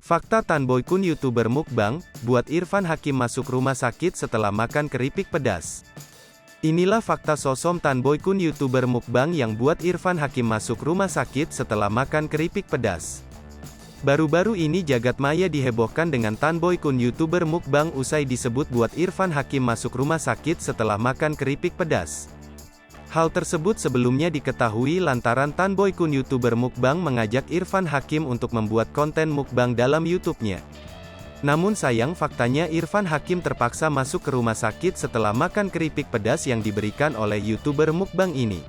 Fakta Tan Boy Kun YouTuber mukbang, buat Irfan Hakim masuk rumah sakit setelah makan keripik pedas. Inilah fakta sosom Tan Boy Kun YouTuber mukbang yang buat Irfan Hakim masuk rumah sakit setelah makan keripik pedas. Baru-baru ini jagat maya dihebohkan dengan Tan Boy Kun YouTuber mukbang usai disebut buat Irfan Hakim masuk rumah sakit setelah makan keripik pedas. Hal tersebut sebelumnya diketahui lantaran Tan Boy Kun YouTuber mukbang mengajak Irfan Hakim untuk membuat konten mukbang dalam YouTube-nya. Namun sayang faktanya Irfan Hakim terpaksa masuk ke rumah sakit setelah makan keripik pedas yang diberikan oleh YouTuber mukbang ini.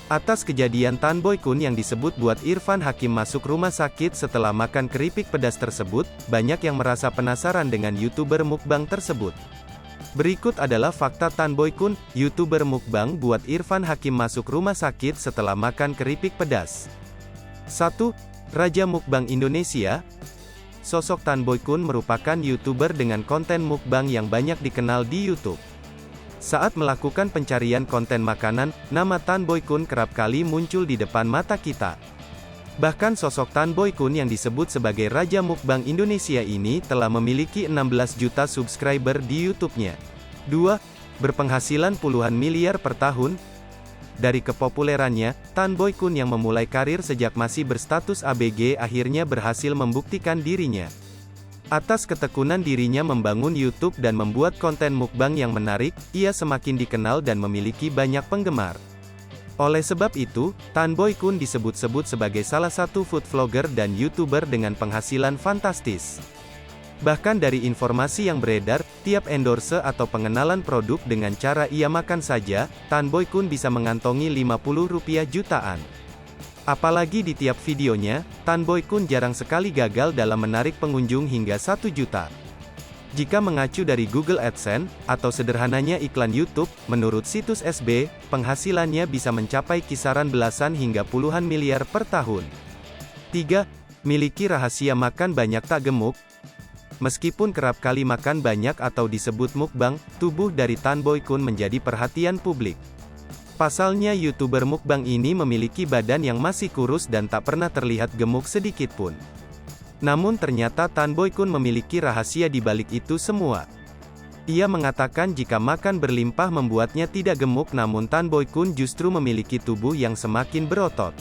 Atas kejadian Tan Boy Kun yang disebut buat Irfan Hakim masuk rumah sakit setelah makan keripik pedas tersebut, banyak yang merasa penasaran dengan YouTuber mukbang tersebut. Berikut adalah fakta Tan Boy Kun, YouTuber mukbang buat Irfan Hakim masuk rumah sakit setelah makan keripik pedas. 1. Raja Mukbang Indonesia. Sosok Tan Boy Kun merupakan YouTuber dengan konten mukbang yang banyak dikenal di YouTube. Saat melakukan pencarian konten makanan, nama Tan Boy Kun kerap kali muncul di depan mata kita. Bahkan sosok Tan Boy Kun yang disebut sebagai Raja Mukbang Indonesia ini telah memiliki 16 juta subscriber di YouTube-nya. 2. Berpenghasilan puluhan miliar per tahun. Dari kepopulerannya, Tan Boy Kun yang memulai karir sejak masih berstatus ABG akhirnya berhasil membuktikan dirinya. Atas ketekunan dirinya membangun YouTube dan membuat konten mukbang yang menarik, ia semakin dikenal dan memiliki banyak penggemar. Oleh sebab itu, Tan Boy Kun disebut-sebut sebagai salah satu food vlogger dan YouTuber dengan penghasilan fantastis. Bahkan dari informasi yang beredar, tiap endorse atau pengenalan produk dengan cara ia makan saja, Tan Boy Kun bisa mengantongi Rp50 jutaan. Apalagi di tiap videonya, Tan Boy Kun jarang sekali gagal dalam menarik pengunjung hingga 1 juta. Jika mengacu dari Google AdSense, atau sederhananya iklan YouTube, menurut situs SB, penghasilannya bisa mencapai kisaran belasan hingga puluhan miliar per tahun. 3. Miliki rahasia makan banyak tak gemuk. Meskipun kerap kali makan banyak atau disebut mukbang, tubuh dari Tan Boy Kun menjadi perhatian publik. Pasalnya YouTuber mukbang ini memiliki badan yang masih kurus dan tak pernah terlihat gemuk sedikit pun. Namun ternyata Tan Boy Kun memiliki rahasia di balik itu semua. Ia mengatakan jika makan berlimpah membuatnya tidak gemuk, namun Tan Boy Kun justru memiliki tubuh yang semakin berotot.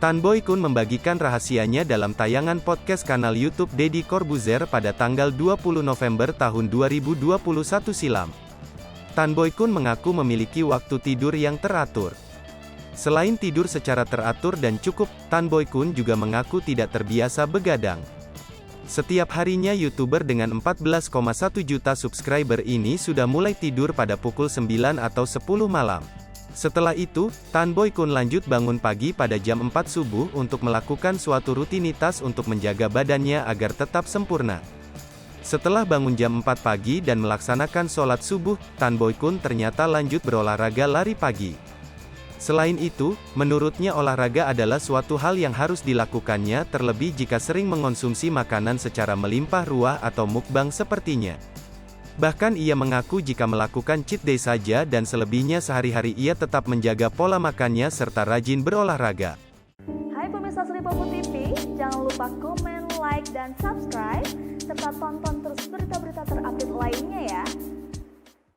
Tan Boy Kun membagikan rahasianya dalam tayangan podcast kanal YouTube Deddy Corbuzier pada tanggal 20 November tahun 2021 silam. Tan Boy Kun mengaku memiliki waktu tidur yang teratur. Selain tidur secara teratur dan cukup, Tan Boy Kun juga mengaku tidak terbiasa begadang. Setiap harinya YouTuber dengan 14,1 juta subscriber ini sudah mulai tidur pada pukul 9 atau 10 malam. Setelah itu, Tan Boy Kun lanjut bangun pagi pada jam 4 subuh untuk melakukan suatu rutinitas untuk menjaga badannya agar tetap sempurna. Setelah bangun jam 4 pagi dan melaksanakan sholat subuh, Tan Boy Kun ternyata lanjut berolahraga lari pagi. Selain itu, menurutnya olahraga adalah suatu hal yang harus dilakukannya terlebih jika sering mengonsumsi makanan secara melimpah ruah atau mukbang sepertinya. Bahkan ia mengaku jika melakukan cheat day saja dan selebihnya sehari-hari ia tetap menjaga pola makannya serta rajin berolahraga. Hai pemirsa Selipopo TV, jangan lupa komen, like, dan subscribe, serta tonton terus berita-berita terupdate lainnya ya.